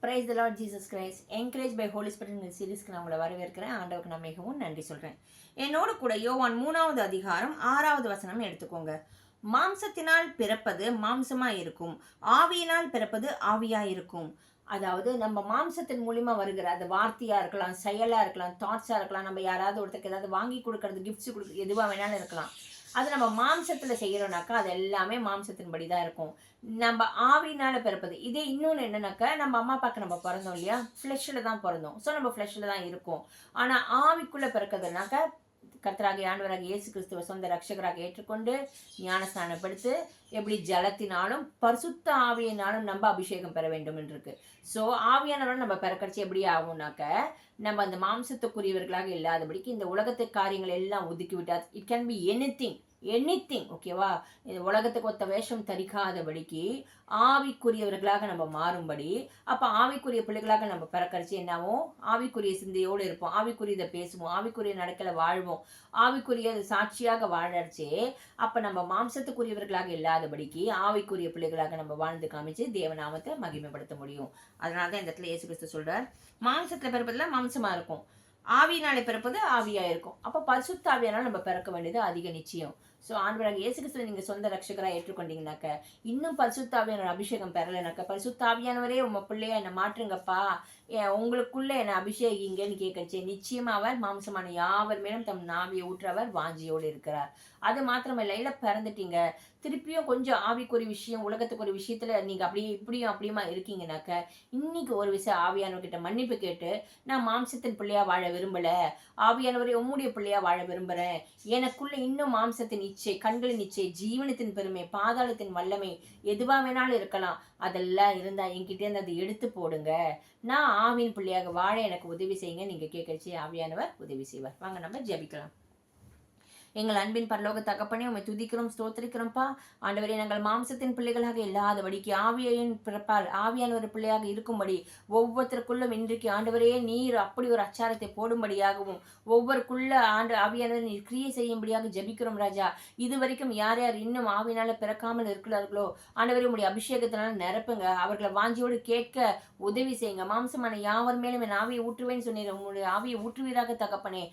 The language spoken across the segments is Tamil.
Price the Lord Jesus Christ. Encourage by Holy Spirit சீரீஸ்க்கு நான் உங்களை வரவேற்கிறேன். ஆண்டவருக்கு நான் மிகவும் நன்றி சொல்கிறேன். என்னோடு கூட யோவான் 3வது அதிகாரம் 6வது வசனம் எடுத்துக்கோங்க. மாம்சத்தினால் பிறப்பது மாம்சமாக இருக்கும், ஆவியினால் பிறப்பது ஆவியாக இருக்கும். அதாவது நம்ம மாம்சத்தின் மூலிமா வருகிற அது வார்த்தையாக இருக்கலாம், செயலாக இருக்கலாம், தாட்ஸாக இருக்கலாம், நம்ம யாராவது ஒருத்தருக்கு ஏதாவது வாங்கி கொடுக்கறது, கிஃப்ட்ஸ் கொடுக்குறது, எதுவாக வேணாலும் இருக்கலாம். அது நம்ம மாம்சத்தில் செய்கிறோம்னாக்கா அது எல்லாமே மாம்சத்தின்படி தான் இருக்கும். நம்ம ஆவினால் பிறப்பது இதே இன்னொன்று என்னன்னாக்கா, நம்ம அம்மா அப்பாவுக்கு நம்ம பிறந்தோம் இல்லையா, ஃப்ளெஷ்ஷில் தான் பிறந்தோம். ஸோ நம்ம ஃப்ளெஷ்ஷில் தான் இருக்கும். ஆனால் ஆவிக்குள்ளே பிறக்கிறதுனாக்கா கர்த்தராகிய ஆண்டவராகிய இயேசு கிறிஸ்துவ சொந்த ரட்சகராக ஏற்றுக்கொண்டு ஞானஸ்நானப்படுத்து எப்படி ஜலத்தினாலும் பரிசுத்த ஆவியினாலும் நம்ம அபிஷேகம் பெற வேண்டும் என்று இருக்கு. ஸோ ஆவியானவரை நம்ம பிறக்கடிச்சு எப்படி ஆகும்னாக்க, நம்ம அந்த மாம்சத்துக்குரியவர்களாக இல்லாதபடிக்கு இந்த உலகத்து காரியங்கள் எல்லாம் ஒதுக்கி விட்டா இட் கேன் பி எனிதிங் ஓகேவா. இந்த உலகத்துக்கு ஒத்த வேஷம் தரிக்காதபடிக்கு ஆவிக்குரியவர்களாக நம்ம மாறும்படி, அப்போ ஆவிக்குரிய பிள்ளைகளாக நம்ம பிறக்கடிச்சு என்னாவும் ஆவிக்குரிய சிந்தையோடு இருப்போம், ஆவிக்குரியதை பேசுவோம், ஆவிக்குரிய நடக்கல வாழ்வோம், ஆவிக்குரிய சாட்சியாக வாழறச்சே அப்போ நம்ம மாம்சத்துக்குரியவர்களாக இல்லாதபடிக்கு ஆவிக்குரிய பிள்ளைகளாக நம்ம வாழ்ந்து காமிச்சு தேவநாமத்தை மகிமைப்படுத்த முடியும். அதனால தான் இந்த இடத்துல இயேசு கிறிஸ்து சொல்றார், மாம்சத்தில் பிறப்பதில் மாம்சமா இருக்கும், ஆவியினாலே பிறப்பது ஆவியா இருக்கும். அப்போ பரிசுத்த ஆவியானால நம்ம பிறக்க வேண்டியது அதிக நிச்சயம். ஸோ ஆண்டவராக இயேசு கிறிஸ்துவை நீங்கள் சொந்த ரட்சகராக ஏற்றுக்கொண்டீங்கன்னாக்க, இன்னும் பரிசுத்த ஆவியான அபிஷேகம் பெறலைனாக்க, பரிசுத்த ஆவியானவரே உங்க பிள்ளையா என்னை மாற்றுங்கப்பா, உங்களுக்குள்ள என்னை அபிஷேகிங்கன்னு கேட்கச்சு நிச்சயமாக அவர் மாம்சமான யாவர் மேலும் தம் நாவியை ஊற்றவர் வாஞ்சியோடு இருக்கிறார். அது மாத்திரமில்லை, இல்லை பிறந்துட்டீங்க திருப்பியும் கொஞ்சம் ஆவிக்குரிய விஷயம் உலகத்துக்கு ஒரு விஷயத்துல நீங்க அப்படியே இப்படியும் அப்படியுமா இருக்கீங்கன்னாக்க, இன்னைக்கு ஒரு விஷயம் ஆவியானவர்கிட்ட மன்னிப்பு கேட்டு, நான் மாம்சத்தின் பிள்ளையா வாழ விரும்பல, ஆவியானவரை உம்முடைய பிள்ளையா வாழ விரும்புறேன், எனக்குள்ள இன்னும் மாம்சத்தின் இச்சை, கண்களின் இச்சை, ஜீவனத்தின் பெருமை, பாதாளத்தின் வல்லமை எதுவா வேணாலும் இருக்கலாம், அதெல்லாம் இருந்தா என்கிட்ட இருந்து அதை எடுத்து போடுங்க, நான் ஆவியின் பிள்ளையாக வாழ எனக்கு உதவி செய்யுங்க நீங்க கேட்கச்சு ஆவியானவர் உதவி செய்வார். வாங்க நம்ம ஜெபிக்கலாம். எங்கள் அன்பின் பரலோக தகப்பனே, உம்மை துதிக்கிறோம், ஸ்தோத்திரிக்கிறோம்ப்பா. ஆண்டவரே, நாங்கள் மாம்சத்தின் பிள்ளைகளாக இல்லாதபடிக்கு ஆவியின் பிறப்பால் ஆவியான ஒரு பிள்ளையாக இருக்கும்படி ஒவ்வொருத்தருக்குள்ளும் இன்றைக்கு ஆண்டவரே நீர் அப்படி ஒரு அச்சாரத்தை போடும்படியாகவும் ஒவ்வொருக்குள்ள ஆவியானவர் நீர் கிரியை செய்யும்படியாக ஜெபிக்கிறோம் ராஜா. இது வரைக்கும் யார் யார் இன்னும் ஆவியினால பிறக்காமல் இருக்கிறார்களோ ஆண்டவரே உங்களுடைய அபிஷேகத்தினால நிரப்புங்க, அவர்களை வாஞ்சியோடு கேட்க உதவி செய்யுங்க. மாம்சமான யாவர் மேலும் என் ஆவியை ஊற்றுவேன்னு சொன்னீர், உங்களுடைய ஆவியை ஊற்றுவீராக தகப்பனே.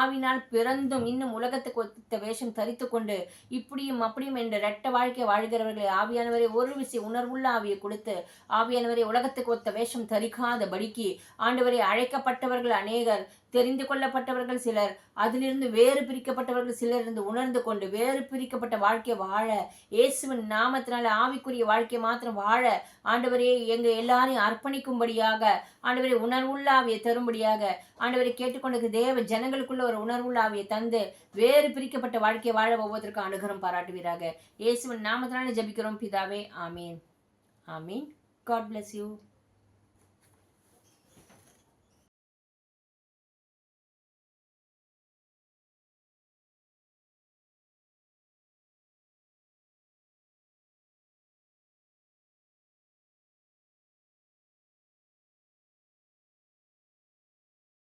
ஆவினால் பிறந்தும் இன்னும் உலகத்துக்கு வேஷம் தரித்து கொண்டு இப்படியும் அப்படியும் என்ற ரெட்ட வாழ்க்கை வாழ்கிறவர்களை ஆவியானவரை ஒரு விஷயம் உணர்வுள்ள ஆவியை கொடுத்து, ஆவியானவரை உலகத்துக்கு ஒத்த வேஷம் தரிக்காதபடிக்கு ஆண்டவரை அழைக்கப்பட்டவர்கள் அநேகர், தெரிந்து கொள்ளப்பட்டவர்கள் சிலர், அதிலிருந்து வேறு பிரிக்கப்பட்டவர்கள் சிலர் இருந்து உணர்ந்து கொண்டு வேறு பிரிக்கப்பட்ட வாழ்க்கை வாழ இயேசுவின் நாமத்தினால ஆவிக்குரிய வாழ்க்கை மாத்திரம் வாழ ஆண்டவரே எங்க எல்லாரையும் அர்ப்பணிக்கும்படியாக ஆண்டவரை உணர்வுள்ள ஆவியை தரும்படியாக ஆண்டவரை கேட்டுக்கொண்டு தேவ ஜனங்களுக்குள்ள ஒரு உணர்வுள்ள ஆவியை தந்து வேறு பிரிக்கப்பட்ட வாழ்க்கை வாழ ஒவ்வொருத்தருக்கும் அனுகிரகம் பாராட்டுவீராக. இயேசுவின் நாமத்தினால ஜெபிக்கிறோம் பிதாவே, ஆமீன் ஆமீன். God bless you.